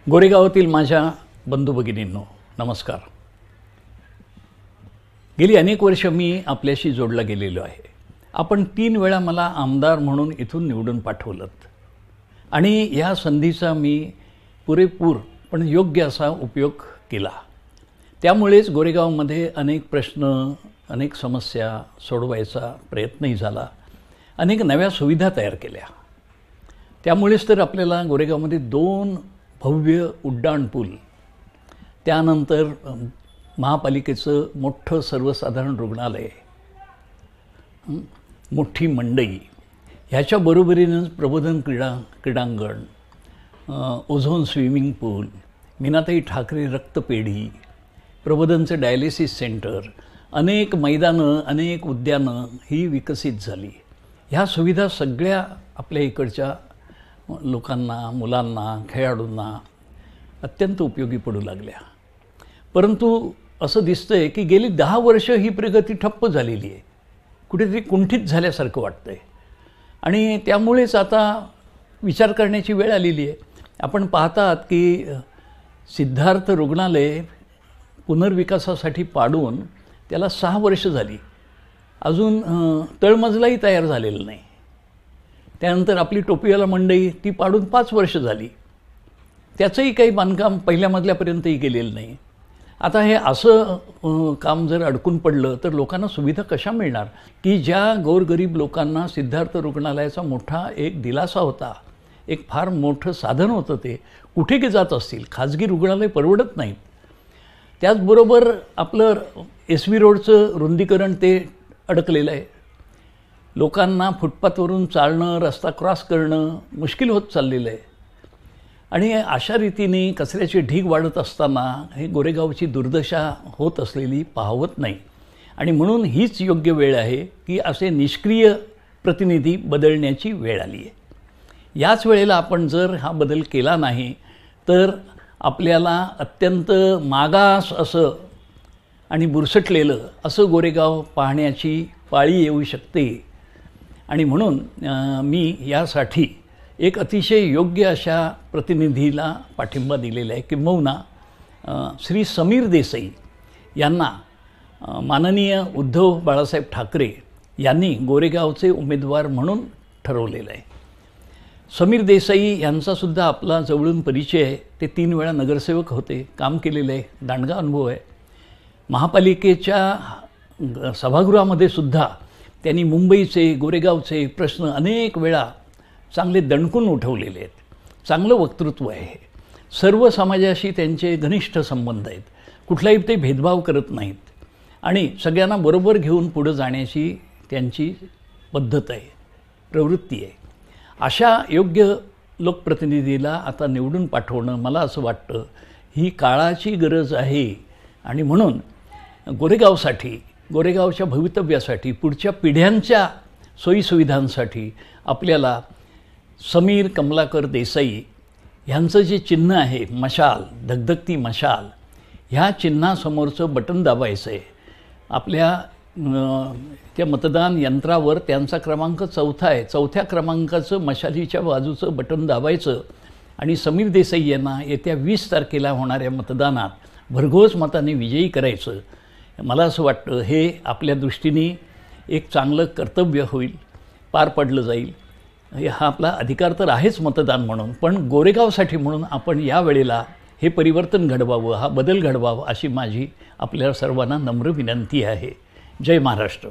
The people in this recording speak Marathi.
गोरेगावातील माझ्या बंधू भगिनींनो नमस्कार। गेली अनेक वर्ष मी आपल्याशी जोडला गेलेलो आहे। आपण 3 वेळा मला आमदार म्हणून इथून निवडून पाठवलंत आणि या संधीचा मी पुरेपूर पण योग्य असा उपयोग केला। त्यामुळेच गोरेगावमध्ये अनेक प्रश्न अनेक समस्या सोडवायचा प्रयत्नही झाला, अनेक नव्या सुविधा तयार केल्या। त्यामुळेच तर आपल्याला गोरेगावमध्ये 2 भव्य उड्डाणपूल, त्यानंतर महापालिकेचं मोठं सर्वसाधारण रुग्णालय, मोठी मंडई, ह्याच्या बरोबरीनंच प्रबोधन क्रीडांगण, ओझोन स्विमिंग पूल, मीनाताई ठाकरे रक्तपेढी, प्रबोधनचं डायलिसिस सेंटर, अनेक मैदानं अनेक उद्यानं ही विकसित झाली। ह्या सुविधा सगळ्या आपल्या इकडच्या लोकांना, मुलांना, खेळाडूंना अत्यंत उपयोगी पडू लागल्या। परंतु असं दिसतंय की गेली 10 वर्ष ही प्रगती ठप्प झालेली आहे, कुठेतरी कुंठित झाल्यासारखं वाटतंय आणि त्यामुळेच आता विचार करण्याची वेळ आलेली आहे। आपण पाहतात की सिद्धार्थ रुग्णालय पुनर्विकासासाठी पाडून त्याला 6 वर्ष झाली, अजून तळमजलाही तयार झालेला नाही। त्यानंतर आपली टोपीवाला मंडई ती पाडून 5 वर्ष झाली, त्याचंही काही बांधकाम पहिल्या मजल्यापर्यंतही गेलेलं नाही। आता हे असं काम जर अडकून पडलं तर लोकांना सुविधा कशा मिळणार की ज्या गोरगरीब लोकांना सिद्धार्थ रुग्णालयाचा मोठा एक दिलासा होता, एक फार मोठं साधन होतं, ते कुठे जात असतील? खाजगी रुग्णालय परवडत नाहीत। त्याचबरोबर आपलं SV रोडचं रुंदीकरण ते अडकलेलं आहे। लोकांना फुटपाथवरून चालणं, रस्ता क्रॉस करणं मुश्किल होत चाललेलं आहे आणि अशा रीतीने कचऱ्याचे ढीग वाढत असताना हे गोरेगावची दुर्दशा होत असलेली पाहवत नाही आणि म्हणून हीच योग्य वेळ आहे की असे निष्क्रिय प्रतिनिधी बदलण्याची वेळ आली आहे। याच वेळेला आपण जर हा बदल केला नाही तर आपल्याला अत्यंत मागास असं आणि बुरसटलेलं असं गोरेगाव पाहण्याची पाळी येऊ शकते आणि म्हणून मी यासाठी एक अतिशय योग्य अशा प्रतिनिधीला पाठिंबा दिलेला आहे। किंबहुना श्री समीर देसाई यांना माननीय उद्धव बाळासाहेब ठाकरे यांनी गोरेगावचे उमेदवार म्हणून ठरवलेलं आहे। समीर देसाई यांचासुद्धा आपला जवळून परिचय आहे। ते 3 वेळा नगरसेवक होते, काम केलेलं आहे, दांडगा अनुभव आहे। महापालिकेच्या सभागृहामध्ये सुद्धा त्यांनी मुंबईचे गोरेगावचे प्रश्न अनेक वेळा चांगले दणकून उठवलेले आहेत। चांगलं वक्तृत्व आहे, सर्व समाजाशी त्यांचे घनिष्ठ संबंध आहेत, कुठलाही ते भेदभाव करत नाहीत आणि सगळ्यांना बरोबर घेऊन पुढे जाण्याची त्यांची पद्धत आहे, प्रवृत्ती आहे। अशा योग्य लोकप्रतिनिधीला आता निवडून पाठवणं मला असं वाटतं ही काळाची गरज आहे आणि म्हणून गोरेगावसाठी, गोरेगावच्या भवितव्यासाठी, पुढच्या पिढ्यांच्या सोयीसुविधांसाठी आपल्याला समीर कमलाकर देसाई यांचं जे चिन्ह आहे मशाल, धगधगती मशाल, ह्या चिन्हासमोरचं बटन दाबायचं आहे। आपल्या त्या मतदान यंत्रावर त्यांचा क्रमांक 4था आहे, 4थ्या क्रमांकाचं मशालीच्या बाजूचं बटन दाबायचं आणि समीर देसाई यांना येत्या 20 तारखेला होणाऱ्या मतदानात भरघोस मताने विजयी करायचं। मला असं वाटतं हे आपल्या दृष्टीने एक चांगलं कर्तव्य होईल, पार पडलं जाईल। हा आपला अधिकार तर आहेच मतदान म्हणून, पण गोरेगावसाठी म्हणून आपण या वेळेला हे परिवर्तन घडवावं, हा बदल घडवावा अशी माझी आपल्या सर्वांना नम्र विनंती आहे। जय महाराष्ट्र।